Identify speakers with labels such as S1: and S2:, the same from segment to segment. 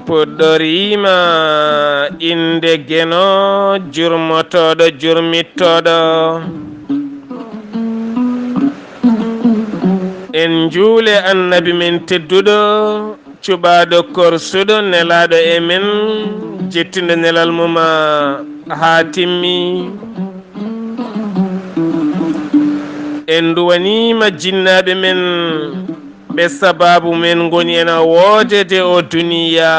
S1: puɗɗorima inde geno jurmotoɗo jurmittoɗo en juule annabi men tedduɗo cuɓaɗo korsuɗo nelaɗo e men jettindo nelal muma ha timmi en duwanima jinnaɓe men ɓe sababu men goni ena woodede o duniya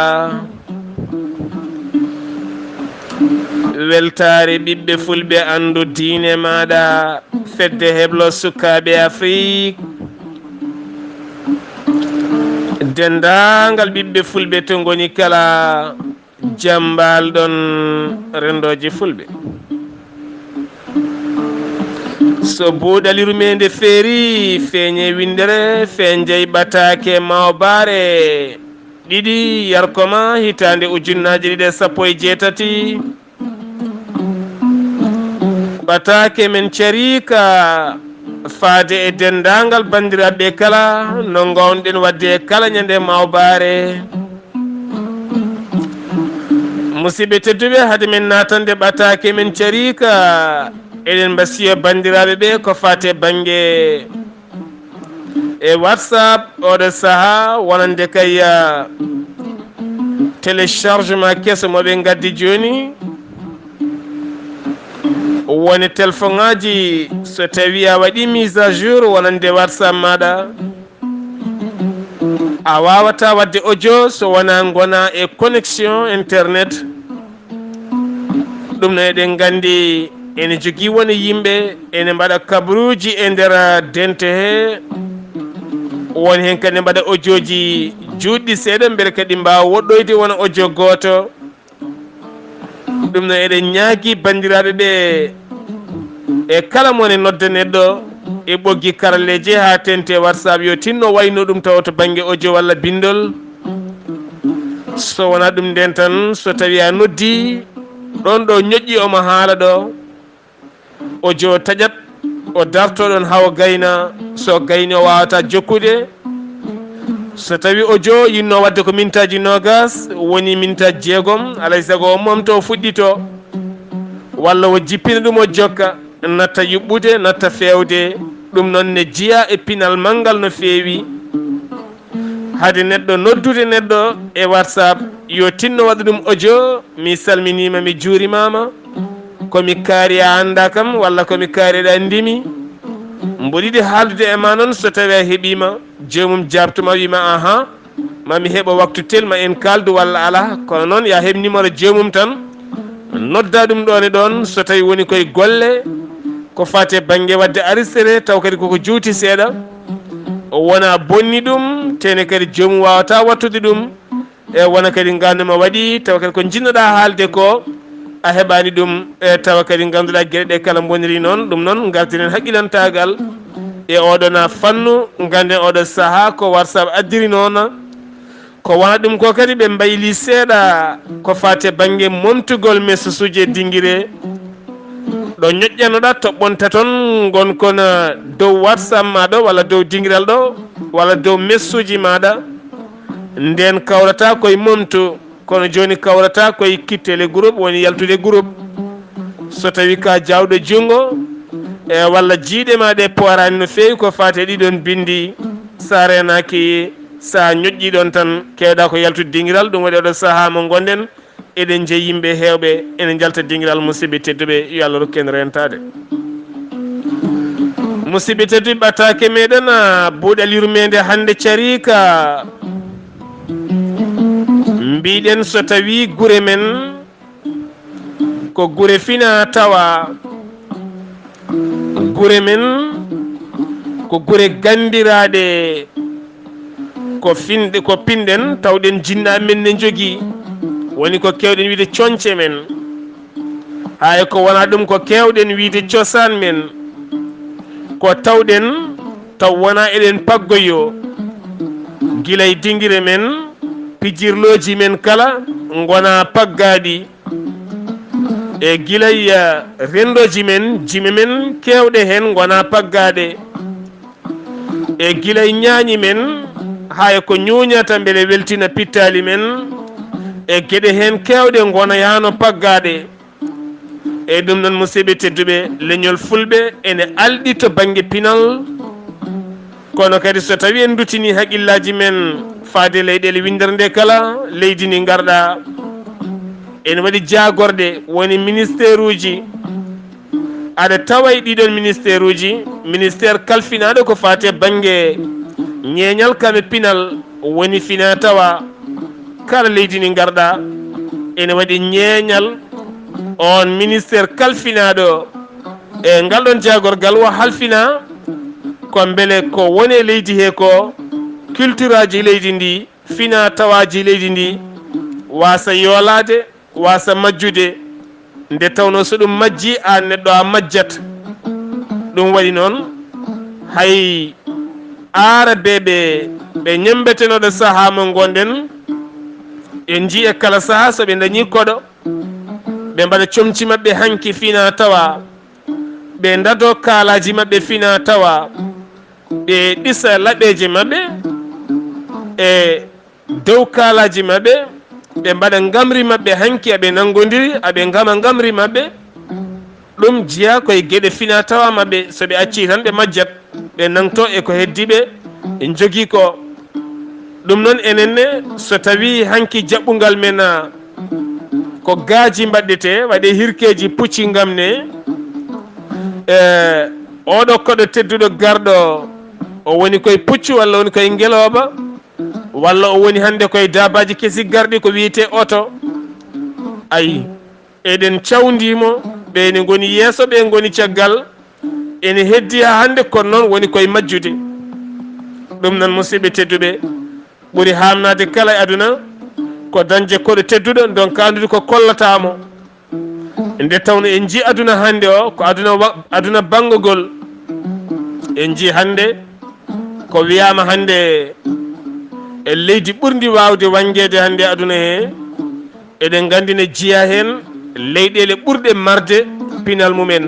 S1: weltare ɓiɓɓe fulɓe andu diine maɗa fedde heblo sukaɓe afrique dendagal ɓiɓɓe fulɓe to goni kala jambal ɗon rendoje fulɓe so buuɗalirumede feeri feeñe windere fe jeey ɓatake mawbare ɗiɗi yarkoma hitande ujunnaje ɗiɗi sappo e jeetati ɓatake men carika faade e dendagal bandiraɓe kala no gownoɗen wadde e kala ñande mawbare musidɓe tedduɓe haade men natande ɓatake men carika eɗen mbasiyo bandiraɓe ɓe ko fate banggue e whatsapp oɗo saaha wonande kay téléchargement kesso moɓe gaddi joni woni téléphone ngaji so tawi a waɗi mise à jour wonande whatsapp maɗa a wawata wadde audio so wona gona e connexion internet ɗum no eɗen gandi ene jogui woni yimɓe ene mbaɗa kabruji e nder dente he woni hen kadi mbaɗa audio ji juɗɗi seeɗa beele kadi mbawa woɗɗoyde wona audio goto ɗum no eɗen ñaagui bandiraɓe ɓe e kala mone nodda neɗɗo e ɓoggi karalleje ha tente whatsapp yo tinno wayno ɗum tawa to banggue audio walla bindol so wona ɗum nden tan so tawi a noddi ɗon ɗo ñoƴƴi omo haala ɗo audio taƴat o dartoɗon hawo gayna so gayni o wawata jokkude so tawi audio yinno wadde ko mintaji nogas woni mintaji jeegom alay saago o momto o fuɗɗito walla o jippina ɗum o jokka natta yuɓɓude natta fewde ɗum noon ne jiiya e pinal manggal no feewi haade neɗɗo noddude neɗɗo e whatsapp yo tinno waɗa ɗum audio mi salminima mi juurimama komi kaari a anda kam walla komi kaariɗa ndimi mboɗiɗi haaldude e ma noon so tawi a heeɓima jomum jabtoma wima ahan mami heeɓa waktu tel ma en kaldu walla ala kono noon ya heeɓ numéro jomum tan nodda ɗum ɗon e ɗon so tawi woni koye golle ko fate banggue wadde aristéré taw kadi koko juuti seeɗa wona bonni ɗum tene kadi jomum wawata wattude ɗum e wona kadi ganduma waɗi tawa kadi ko jinnoɗa haalde ko a heɓani ɗum e tawa kadi ganduɗa gueɗe ɗe kala boniri noon ɗum noon gartinen haqqilantagal e oɗona fannu ganden oɗo saaha ko whatsapp addiri noon ko wona ɗum ko kadi ɓe mbayli seeɗa ko fate banggue montugol message uji e dinguire ɗo ñoƴƴanoɗa toɓɓonta toon gonkon dow whatsapp maɗa walla dow dinguiral ɗo walla dow message uji maɗa nden kawrata koye montu kono joni kawrata koye kittele groupe woni yaltude groupe so tawi ka jawɗo junggo e walla jiiɗe ma ɗe poorani no fewi ko fate ɗiɗon bindi sa renaki sa ñoƴƴi ɗon tan kewɗa ko yaltude dinguiral ɗum waɗi oɗo saaha mo gonɗen eɗen jeeyi yimɓe hewɓe ene jalta dinguiral musidɓe tedduɓe yo Allah rokku en rentade musidɓe tedduɓe ɓattake meɗen buuɗal yurmede hande carika mbiɗen so tawi guure men ko guure fina tawa guure men ko guure gandiraɗe ko finde ko pinden tawden jinna men ne jogi woni ko kewden wiide conce men hay ko wona ɗum ko kewden wiide cosaan men ko tawden taw wona eɗen paggoyo gilay dingire men pijirloji men kala gona paggaɗi e gilay rendoji men jime men kewɗe hen gona paggaɗe e gilay ñaañi men hay ko ñuñata beele weltina pittali men e gueɗe hen kewɗe gona yano paggaɗe e ɗum noon musidɓe tedduɓe leñol fulɓe ene alɗi to banggue pinal kono kadi so tawi en dutini haqqillaji men faade leyɗele windere nde kala leydi ndi garɗa ene waɗi jagorde woni ministére uji aɗa tawa e ɗiɗon ministére uji ministére kalfinaɗo ko fate banggue ñeñal kame pinal woni fina tawa kala leydi ndi garɗa ene waɗi ñeñal on ministére kalfinaɗo e ngal ɗon jagorgal wo halfina ko beele ko woni e leydi he ko culture aji leydi ndi fina tawaji leydi ndi wasa yoolade wasa majjude nde tawno so ɗum majji an neɗɗo a majjat ɗum waɗi noon hay arabeɓe ɓe ñembetenoɗo saaha mo gonɗen en jii e kala saaha soɓe dañi koɗo ɓe mbaɗa comci mabɓe hanki fina tawa ɓe dado kaalaji mabɓe fina tawa ɓe ɗisa laɓeje mabɓe e dow kaalaji mabɓe ɓe mbaɗa gamri mabɓe hanki aɓe nangodiri aɓe gama gamri mabɓe ɗum jiya koye gueɗe fina tawa mabɓe soɓe acci tan ɓe majjat ɓe nangto e ko heddiɓe en jogui ko ɗum noon enenne so tawi hanki jaɓɓugal men ko gaaji mbaɗɗete waɗe hirkeji pucci gam ne oɗo koɗo tedduɗo garɗo o woni koye puccu walla woni koye ngeloba walla o woni hande koye dabaji kesi garɗi ko wiyete oto ayi eɗen cawdimo ɓeni goni yeeso ɓe goni caggal ene heddi ha hande kono noon woni koye majjude ɗum noon musidɓe tedduɓe ɓuuri hamnade kala e aduna ko dañde koɗo tedduɗo donc andude ko kollatamo nde tawno en jii aduna hande o ko aduna bangogol en jii hande ko wiyama hande e leydi ɓurdi wawde wangede hande aduna he eɗen gandi ne jiiya hen leyɗele ɓurɗe marde pinal mumen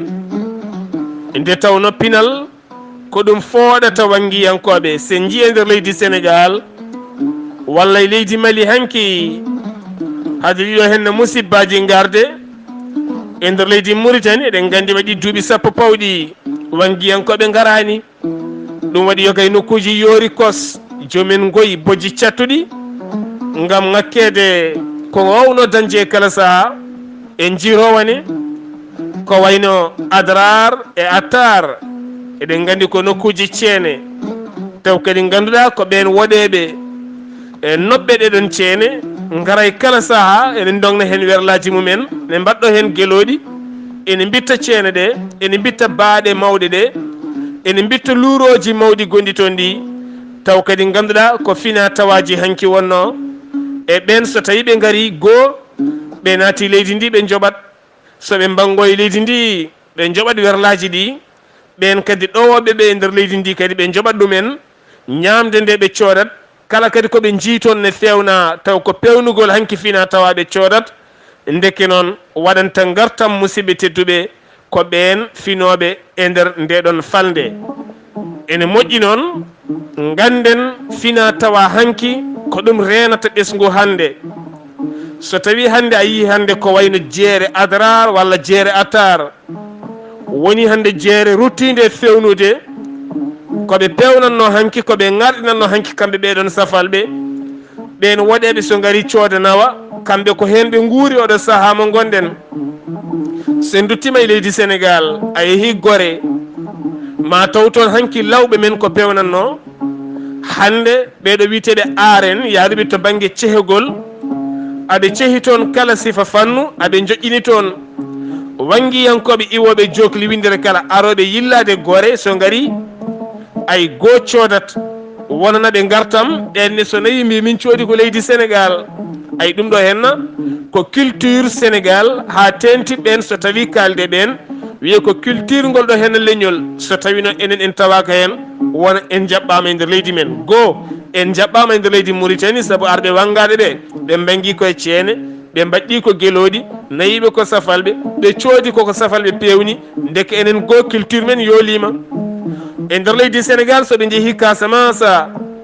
S1: nde tawno pinal ko ɗum fooɗata wangiyankoɓe sen jii e nder leydi Sénégal walla e leydi Mali hanki hade ɗiɗo henne musibbaji garde e nder leydi Mauritanie eɗen gandi waɗi duuɓi sappo pawɗi wangiyankoɓe garani ɗum waɗi yo kay nokkuji yoori kos jomen goyi bojji cattuɗi ngam ŋakkede ko wawno dañde e kala saaha en jirowane ko wayno Adrar e Attar eɗen gandi ko nokkuji ceene taw kadi ganduɗa ko ɓen woɗeɓe e nobɓe ɗeɗon ceene garay kala saaha eɗen dongna hen werlaji mumen ne mbaɗɗo hen gueloɗi ene bitta ceene ɗe ene bitta baaɗe mawɗe ɗe ene bitta luuroji mawɗi gonɗi toon ɗi taw kadi ganduɗa ko fina tawaji hanki wonno e ɓen so tawi ɓe gari goo ɓe naati leydi ndi ɓe joɓat soɓe bango e leydi ndi ɓe joɓat werlaji ɗi ɓen kadi ɗowoɓe ɓe e nder leydi ndi kadi ɓe joɓat ɗumen ñamde nde ɓe coodat kala kadi koɓe jiiton ne fewna taw ko pewnugol hanki fina tawaɓe coodat ndeke noon waɗanta gartam musidɓe tedduɓe ko ɓen finoɓe e nder ndeɗon falde ene moƴƴi noon ganden fina tawa hanki ko ɗum renata ɓesgu hande so tawi hande a yii hande ko wayno jeere Adrar walla jeere Attar woni hande jeere ruttide fewnude koɓe pewnanno hanki koɓe garɗinanno hanki kamɓe ɓeɗon safalɓe ɓen woɗeɓe so gari cooda nawa kamɓe ko hen ɓe guuri oɗo saaha mo gonɗen sen duttima e leydi Sénégal a yeehi Gorée ma taw toon hanki lawɓe men ko pewnanno hande ɓeɗo witeɓe aren yaaruɓe to banggue cehegol aɓe cehi toon kala sifa fannu aɓe joƴƴini toon wangiyankoɓe iwoɓe jokli windere kala aroɓe yillade Gorée so gari ay goo coodat wonana ɓe gartam ɗenne so nayi min coodi ko leydi Sénégal ay ɗum ɗo henna ko culture Sénégal ha tenti ɓen so tawi kalde ɓen wiye ko culture ngol ɗo henna leñol so tawino enen en tawaka hen wona en jaɓɓama e nder leydi men goo en jaɓɓama e nder leydi Mauritanie saabu arɓe wangade ɓe bangui koye ceene ɓe mbaɗɗi ko gueloɗi nayiɓe ko safalɓe ɓe coodi koko safalɓe pewni deke enen goo culture men yoolima e nder leydi Sénégal soɓe jeehi Casamance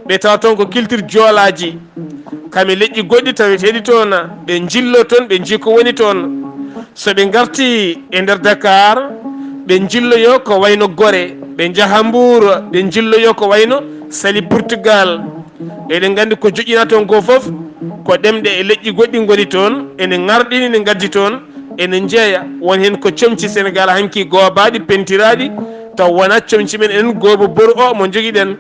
S1: ɓe tawa toon ko culture joolaji kame leƴƴi goɗɗi taweteɗi toon ɓe jillo toon ɓe jii ko woni toon soɓe garti e nder Dakar ɓe jilloyo ko wayno Gorée ɓe jaaha Mbour ɓe jilloyo ko wayno Saly Portugal eɗen gandi ko joƴƴina toon ko foof ko ɗemɗe e leƴƴi goɗɗi goni toon ene garɗini ne gaddi toon ene jeeya won hen ko comci Sénégal hanki goobaɗi pentiraɗi taw wona comci men enen goobo boru o mo joguiɗen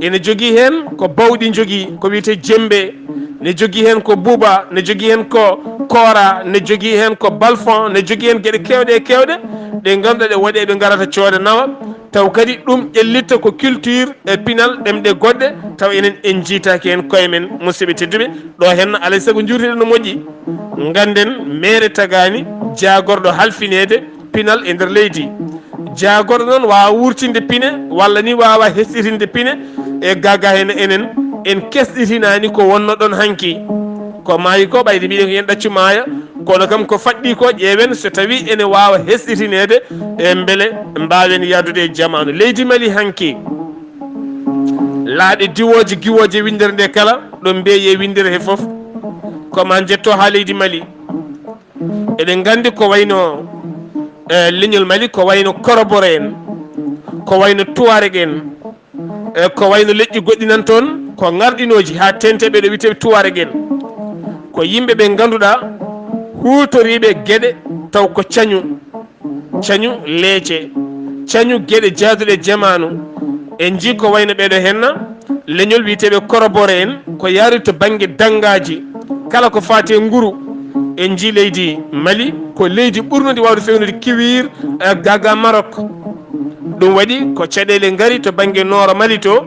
S1: ene jogui hen ko bawɗi jogui ko wiyete djembe ne jogui hen ko Bouba ne jogui hen ko Kora ne jogui hen ko Balfon ne jogui hen gueɗe kewɗe e kewɗe ɗe ganduɗa ɗe waɗe ɓe garata cooda nawa taw kadi ɗum ƴellitta ko culture e pinal ɗemɗe goɗɗe taw enen en jiitaki hen koye men musidɓe tedduɓe ɗo henna alay saago jurtiɗen no moƴƴi ganden mere tagani jagorɗo halfinede pinal e nder leydi jagorɗo noon wawa wurtinde pine walla ni wawa hesɗitinde pine e gaga hen enen en kesɗitinani ko wonno ɗon hanki ko maayi ko ɓayde mbiɗen ko yen ɗaccu maaya kono kam ko faɗɗi ko ƴeewen so tawi ene wawa hesɗitinede e beele mbawen yaddude e jamanu leydi Mali hanki laaɗe diwoje guiwoje windere nde kala ɗo mbeeye windere he foof koma jetto ha leydi Mali eɗen gandi ko wayno leñol Mali ko wayno korobore en ko wayno tuareg en ko wayno leƴƴi goɗɗi nan toon ko garɗinoji ha tenteɓe ɗo witeɓe tuareg en ko yimɓe ɓe ganduɗa hutoriɓe gueɗe taw ko cañu leece cañu gueɗe jaaduɗe jamanu en jii ko wayno ɓeɗo henna leñol witeɓe korobore en ko yaari to banggue dangaji kala ko fate nguru en jii leydi Mali ko leydi ɓurnude wawde fewnude kiwir gaga Maroc ɗum waɗi ko caɗele gaari to banggue nooro Mali to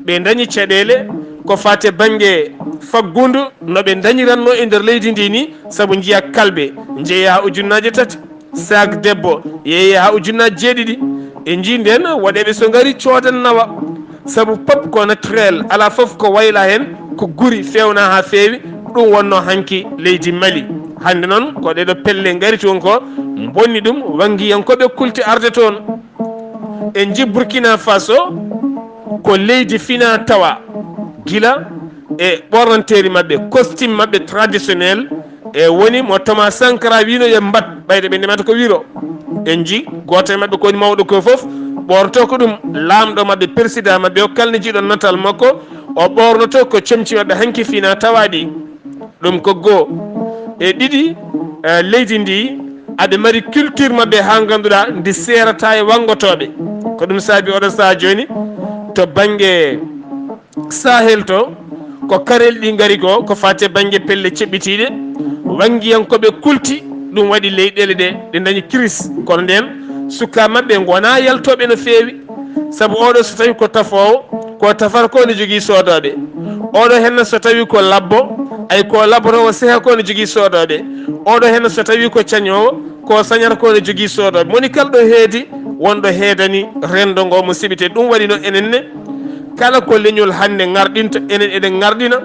S1: ɓe dañi caɗele ko fate banggue faggudu noɓe dañiranno e nder leydi ndi ni saabu jiiya kalbe jeeya ha ujunnaje 3 sac debbo yeeya ha ujunnaje 7 en jii nden waɗeɓe so gaari coodan nawa saabu pop ko naturel ala foof ko wayla hen ko guri fewna ha feewi ɗum wonno hanki leydi Mali hande noon ko ɗeɗo pelle gaari toon ko bonni ɗum wangiyankoɓe kulti arde toon en jii Burkina Faso ko leydi fina tawa gila e ɓornanteri mabɓe costume mabɓe traditionnel e woni mo Thomas Sankara wino yo mbat ɓayde ɓe ndemata ko wiro en jii goto e mabɓe kowoni mawɗo ko foof ɓornoto ko ɗum lamɗo mabɓe président mabɓe o kalne jiiɗo natal makko o ɓornoto ko comci mabɓe hanki fina tawaɗi ɗum ko goo e ɗiɗi leydi ndi aɓe mari culture mabɓe ha ganduɗa ndi serata e wangotoɓe ko ɗum saabi oɗo saha joni to banggue Sahel to ko karel ɗi gaari ko fate banggue pelle ceɓɓitiɗe wangiyankoɓe kulti ɗum waɗi leyɗele ɗe dañi crise kono nden sukka mabɓe gona yaltoɓe no feewi saabu oɗo so tawi ko tafowo ko tafata ko ne jogui sodoɓe oɗo henna so tawi ko labbo ay ko labbotowo seeha ko ne jogui sodoɓe oɗo henna so tawi ko cañowo ko sañata ko ne jogui sodoɓe moni kala ɗo heedi wonɗo heedani rendo ngo mo siɓite ɗum waɗi no enenne kala ko leñol hande garɗinta enen eɗen garɗina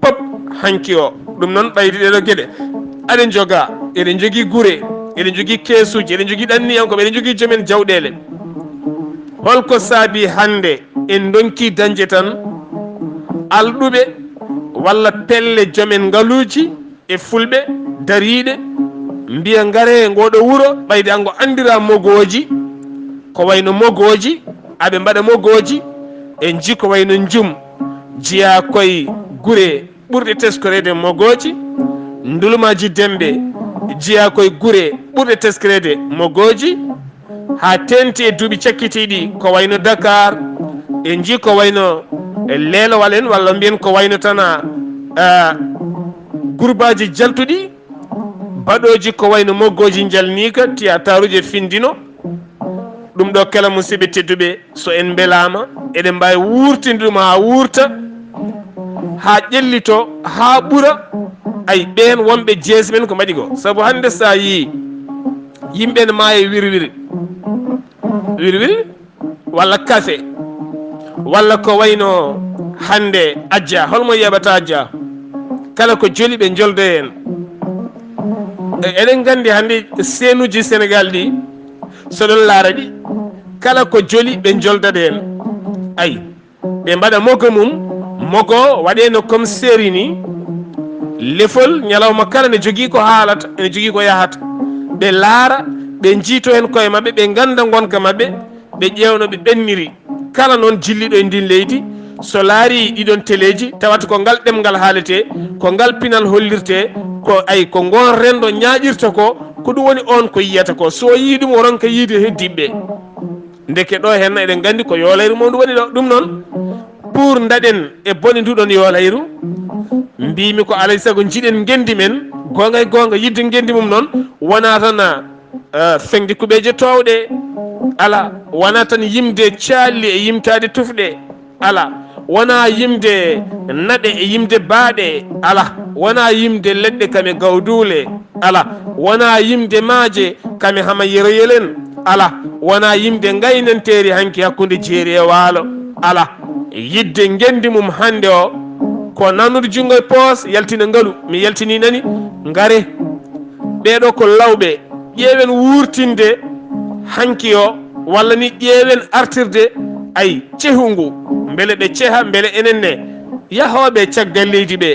S1: pop hanki o ɗum noon ɓaydi ɗeɗo gueɗe aɗen joga eɗen jogui guure eɗen jogui keesuji eɗen jogui ɗanniyankoɓe eɗen jogui joomen jawɗele holko saabi hande en donki dañde tan alɗuɓe walla pelle joomen ngaaluji e fulɓe dariɗe mbiya gaare ngoɗo wuuro ɓayde ango andira mogoji ko wayno mogoji aɓe mbaɗa mogoji en jii ko wayno jum jiya koye guure ɓurɗe teskorede mogoji ndulumaji dembe jiya koye guure ɓurɗe teskorede mogoji ha tenti e duuɓi cakkitiɗi ko wayno Dakar en jii ko wayno leelowal en walla mbiyen ko wayno tan gurbaji jaltuɗi baɗoji ko wayno moggoji jalnika tiyataruji findino ɗum ɗo kala musidɓe tedduɓe so en belama eɗen mbawi wurtinde ɗum ha wurta ha ƴellito ha ɓuura ay ɓen wonɓe jeesi men ko mbaɗi ko saabu hande sa yi yimɓe ne maaye wirwiri walla café walla ko wayno hande adja holmo yeɓata adja kala ko joli ɓe joldo hen eɗen gandi hande seenuji Sénégal ɗi soɗon laara ɗi kala ko joli ɓe joldade hen ay ɓe mbaɗa mogo mum mogo waɗeno comme série ni lefol ñalawma kala ne jogui ko haalata ene jogui ko yahata ɓe laara ɓe jiito hen koye mabɓe ɓe ganda gonka mabɓe ɓe ƴewno ɓe ɓenniri kala noon jilliɗo e ndin leydi so laari ɗiɗon téléji tawata ko ngal ɗemgal haalete ko ngal pinal hollirte ko ay ko gon rendo ñaƴirta ko ɗum woni on ko yiyata ko so yi ɗum o ronka yiide heddiɓe ndeke ɗo henna eɗen gandi ko yoolayru mo ndu woni ɗo ɗum noon pour daɗen e bone nduɗon yoolayru mbimi ko alay saago jiiɗen gendi men gonga e gonga yidde gendi mum noon wona tan fengde kuɓeje towɗe ala wona tan yimde calli e yimtade tufɗe ala wona yimde naɗe e yimde baaɗe ala wona yimde leɗɗe kame gawdule ala wona yimde maaje kame hama yeroyelen ala wona yimde gaynanteri hanki hakkude jeeri e waalo ala yidde gendi mum hande o ko nanude jungo e poos yaltina ngaalu mi yaltini nani ngare ɓeɗo ko lawɓe ƴeewen wurtinde hanki o walla ni ƴeewen artirde ay cehu ngu beele ɓe ceeha beele enen ne yahoɓe caggal leydi ɓe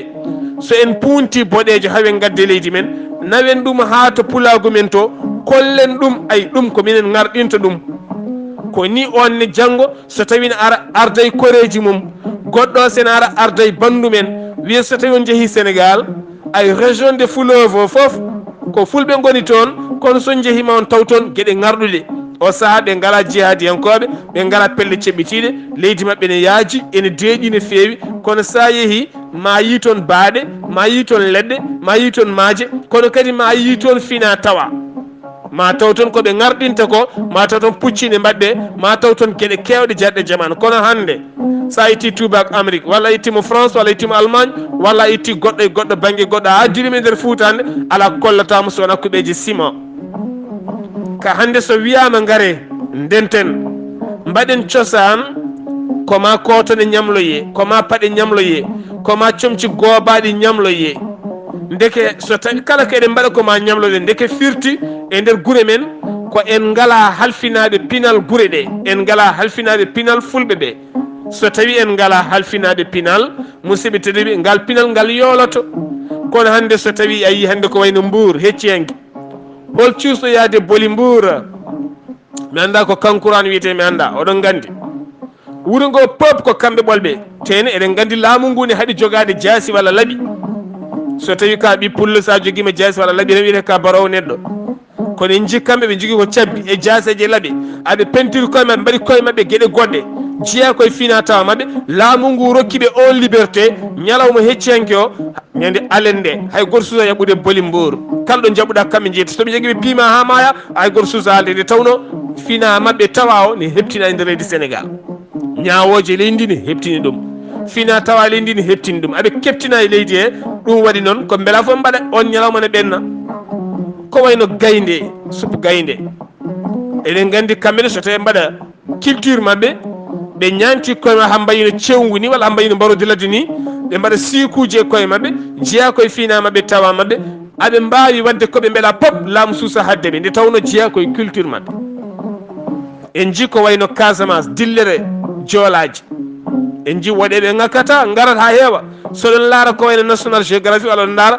S1: so en punti boɗejo hawen gadde leydi men nawen ɗum ha to pulagu men to kollen ɗum ay ɗum ko minen garɗinta ɗum ko ni on ne janggo so tawi ne ara arday koreji mum goɗɗo sene ara arday bandu men wiya so tawi on jeehi Sénégal ay région de fleuve o foof ko fulɓe goni toon kono son jeehima on taw toon gueɗe garɗuɗe o saaha ɓe ngala jihadiyankoɓe ɓe ngala pelle ceɓɓitiɗe leydi mabɓe ne yaaji ene deeƴi ne feewi kono sa yeehi ma yi toon baaɗe ma yi toon leɗɗe ma yi toon maaje kono kadi ma yi toon fina tawa ma taw toon koɓe garɗinta ko ma taw toon puccine mbaɗɗe ma taw toon gueɗe kewɗe jarɗe jamanu kono hande sa itti tubak Amérique walla ittimo France walla ittimo Allemagne walla itti goɗɗo e goɗɗo banggue goɗɗo ha dirimi nder Fouta hande ala kollatamo so wona kuɓeji ciment ka hande so wiyama ngare ndenten mbaɗen cosan koma kotone ñamloye koma paɗe ñamloye koma comci gobaɗi ñamloye ndeke so tawi kala ko eɗen mbaɗa koma ñamloɗe ndeke firti e nder guure men ko en ngala halfinaɓe pinal guure ɗe en ngala halfinaɓe pinal fulɓe ɓe so tawi en ngala halfinaɓe pinal musidɓe tedduɓe ngal pinal ngal yooloto kono hande so tawi a yi hande ko wayno Mbour hecciyangue hol cuusɗo yaade boli Mbour mi anda ko kankuran wiyete mi anda oɗon gandi wuuro ngo pop ko kamɓe ɓolɓe tene eɗen gandi laamu ngu ne haɗi jogade jaasi walla laaɓi so tawi ka ɓi pullo sa joguima jaasi walla laaɓi ne wiyete ka barowo neɗɗo kono en jikkamɓe ɓe jogui ko cabbi e jaaseje laaɓe aɓe pentiri koye mabɓe mbaɗi koye mabɓe gueɗe goɗɗe jeeya koye fina tawa mabɓe laamu ngu rokkiɓe on liberté ñalawma hecciyanke o ñande alen nde hay goto suusa yaɓude boli Mbour kala ɗo jaɓuɗa kamɓe jeeyta soɓe jogui ɓe piima ha maya hay goto suusa haalde nde tawno fina mabɓe tawa o ne heptina e nder leydi Sénégal ñawoje leydi ne heptini ɗum fina tawa leydi ne heptini ɗum aɓe keptina e leydi he ɗum waɗi noon ko beela foof mbaɗa on ñalawma ne ɓenna ko wayno gaynde suppu gaynde eɗen gandi kamɓene so tawi mbaɗa culture mabɓe ɓe ñanti koye ma ha mbayino cewgu ni walla ha mbayino mbarode ladde ni ɓe mbaɗa sikuje e koye mabɓe jeeya koye fina mabɓe tawa mabɓe aɓe mbawi wadde koɓe beela pop laamu suusa hadde ɓe nde tawno jeeya koye culture mabɓe en jii ko wayno Casamance dillere joolaji en jii woɗeɓe ngakkata garat ha heewa soɗon laara ko wayno National Géographique walla ɗon laara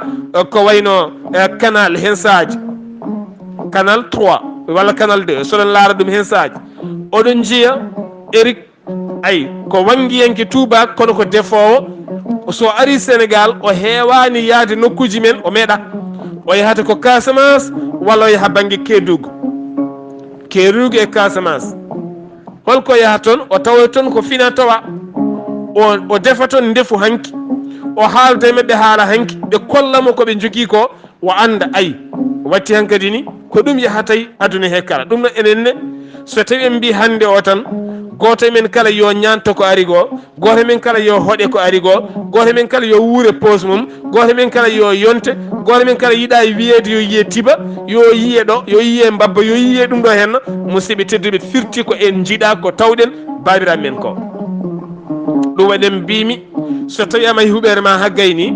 S1: ko wayno canal hen saaji canal 3 walla canal 2 soɗon laara ɗum hen saaji oɗon jiiya Eric ay ko wangiyanke tubak kono ko defowo so ari Sénégal o heewani yaade nokkuji men o meeɗa o yahata ko Casamance walla o yaha banggue Kédougou e Casamance holko yaha toon o tawa toon ko fina tawa o defa toon ndefu hanki o haalda e mabɓe haala hanki ɓe kollamo koɓe jogui ko o anda ay watti hankadi ni ko ɗum yahatay aduna he kala ɗum noon enenne so tawi en mbi hande o tan goto men kala yo ñanto ko ari go goto men kala yo hoɗe ko ari go goto men kala yo wuure pose mum goto men kala yo yonte goto men kala yiiɗa wiyeede yo yiye tiba yo yiye ɗo yo yiye mbabba yo yiye ɗum ɗo henna musidɓe tedduɓe firti ko en jiiɗa ko tawɗen babiraɓe men ko ɗum waɗen mbimi so tawi ama huɓere ma ha gayni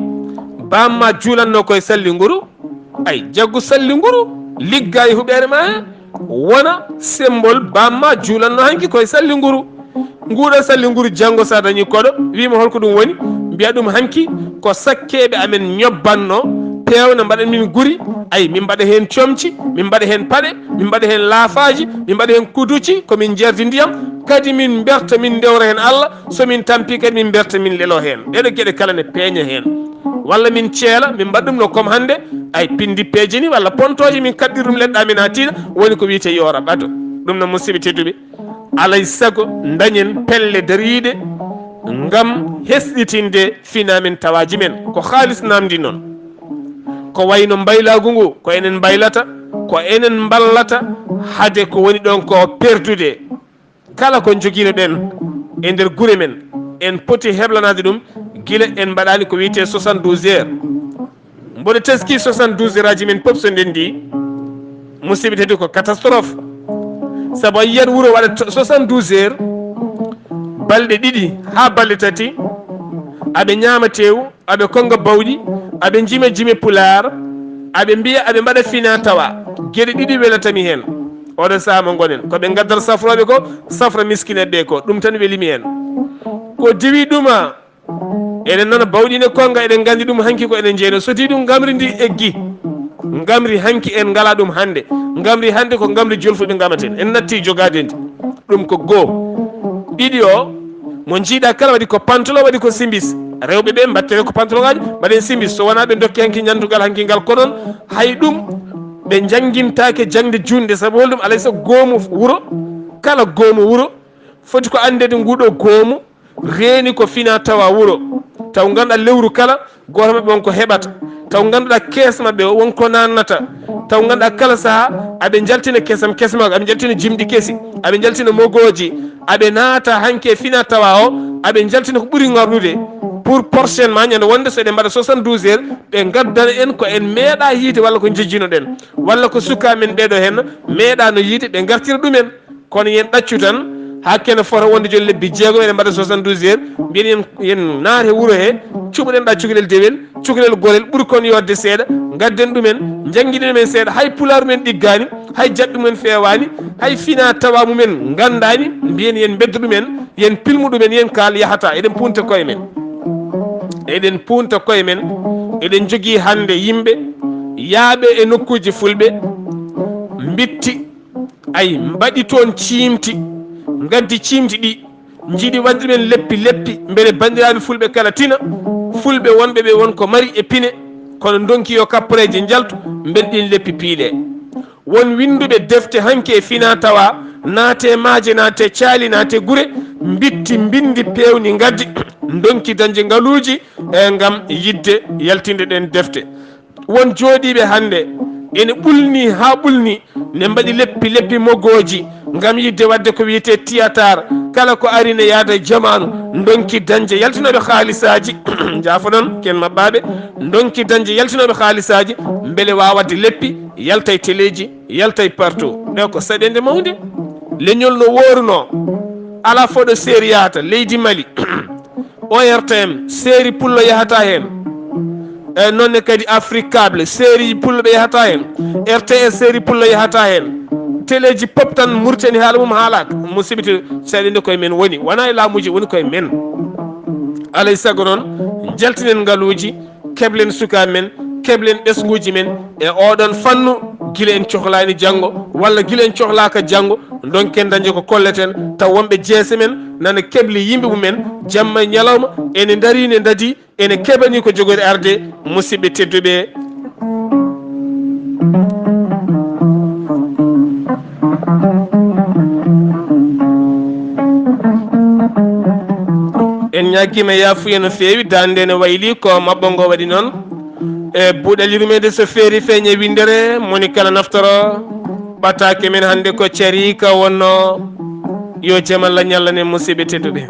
S1: bamma juulanno koye salli nguru ay jaggu salli nguru ligga e huɓere ma wona symbole bamma juulanno hanki koye salli nguru nguuɗo salli nguru janggo sa dañi koɗo wima holko ɗum woni mbiya ɗum hanki ko sakkeɓe amen ñobbanno pewna mbaɗen min guri ay min mbaɗa hen comci min mbaɗa hen paɗe min mbaɗa hen laafaji min mbaɗa hen kuduci komin jerdi ndiyam kadi min berta min dewra hen Allah somin tampi kadi min berta min lelo hen ɗeɗo gueɗe kala ne peeña hen walla min ceela min mbaɗa ɗum no comme hande ay pindi peeje ni walla pontoje min kaɗɗiri ɗum leɗɗa min ha tiiɗa woni ko wiyete yora ɓato ɗum no musidɓe tedduɓe alay saago dañen pelle dariɗe ngam hesɗitinde finamen tawaji men ko haalis namdi noon ko wayno mbaylagu ngu ko enen mbaylata ko enen ballata hade ko woni ɗon ko perdude kala ko joguino ɗen e nder guure men en poti heblanade ɗum guila en mbaɗani ko wiyete 72 heures mboɗo teski 72 heures aji men pop so ndendi musidɓe teddi ko catastrophe saabu a yiyat wuuro waɗa 72 heures balɗe ɗiɗi ha balɗe tati aɓe ñaama tew aɓe konga bawɗi aɓe jime pular aɓe mbiya aɓe mbaɗa fina tawa gueɗe ɗiɗi welatami hen oɗo saama gonen koɓe gaddata safroɓe ko safra miskineɓe ko ɗum tan welimi hen ko diwi ɗuma eɗen nana bawɗine konga eɗen gandi ɗum hanki ko eɗen jeeyno soti ɗum gamri ndi eggi gamri hanki en ngala ɗum hande gamri hande ko gamri jolfuɓe gamaten en natti jogade ndi ɗum ko goo ɗiɗi o mo jiiɗa kala waɗi ko pantalon waɗi ko simbis rewɓe ɓe mbattere ko pantalon ngaji mbaɗen simbis so wona ɓe dokki hanki ñandugal hanki ngal ko noon hay ɗum ɓe jangguintake jangde junde saabu holɗum alay so goomu wuuro kala goomu wuuro foti ko andede nguɗo goomu reeni ko fina tawa wuuro taw ganduɗa lewru kala goto mabɓe wonko heɓata taw ganduɗa kees mabɓe wonko nannata taw ganduɗa kala saaha aɓe jaltina kesam kesmago aɓe jaltina jimɗi keesi aɓe jaltina mogoji aɓe naata hanke fina tawa o aɓe jaltina ko ɓuuri garnude pour prochainement ñande wonde so eɗen mbaɗa 72 heures ɓe gaddana en ko en meeɗa yiide walla ko jejjino ɗen walla ko suka men ɓeɗo henna meeɗano yiide ɓe gartira ɗumen kono yen ɗaccu tan hakkene fota wonde joni lebbi jeegom eɗen mbaɗa 72 heures mbiyen yen naate wuuro he cuɓoɗen ɗa cukalel dewel cukalel golel ɓuuri kon yodde seeɗa gadden ɗumen jangguiɗen men seeɗa hay pulaar mumen ɗiggani hay jaɗɗu mumen fewani hay fina tawa mumen gandani mbiyen yen beddo ɗumen yen pilmu ɗumen yen kaal yahata eɗen punta koye men eɗen punta koye men eɗen jogui hande yimɓe yaaɓe e nokkuji fulɓe bitti ay mbaɗi toon ciimti gaddi ciimti ɗi jiiɗi wadde men leppi beele bandiraɓe fulɓe kala tina fulɓe wonɓe ɓe wonko mari e pine kono donki yo kappareje jaltu beɗɗin leppi piile won winduɓe defte hanke e fina tawa naate maaje naate caali naate gure bitti bindi pewni gaddi donki dañde ngaluuji e ngam yidde yaltinde ɗen defte won jooɗiɓe hande ene ɓulni ha ɓulni ne mbaɗi leppi mogoji ngam yidde wadde ko wiyete théâtre kala ko arine yaada jamanu donki dañde yaltinoɓe haalisaji jafo noon ken mabɓaɓe donki dañde yaltinoɓe haalisaji beele wawade leppi yalta e téléji yalta e partout ɗe ko saɗede mawde leñol no woruno ala foɗo séri yahata leydi Mali ORTM séri pullo yahata hen e nonne kadi Afrique Cable séri pullo ɓe yahata hen RTS séri pullo yahata hen téléji pop tan murtani haala mum haalaka musibiti saɗede koye men woni wona e laamuji woni koye men alay saago noon jaltinen ngaluji keblen suka men keblen ɓesguji men e oɗon fannu guila en cohlani janggo walla guila en cohlaka janggo donken dañde ko kolleten taw wonɓe jeese men nana kebli yimɓe mumen jamma e ñalawma ene daari ne dadi ene keɓani ko jogori arde musidɓe tedduɓe en ñaguima yafuya no fewi dande ne wayli ko mabɓo ngo waɗi noon e buuɗalirumede so feeri feeñe windere moni kala naftoro ɓatake men hande ko carika wonno yo jaam Allah ñallane musidɓe tedduɓe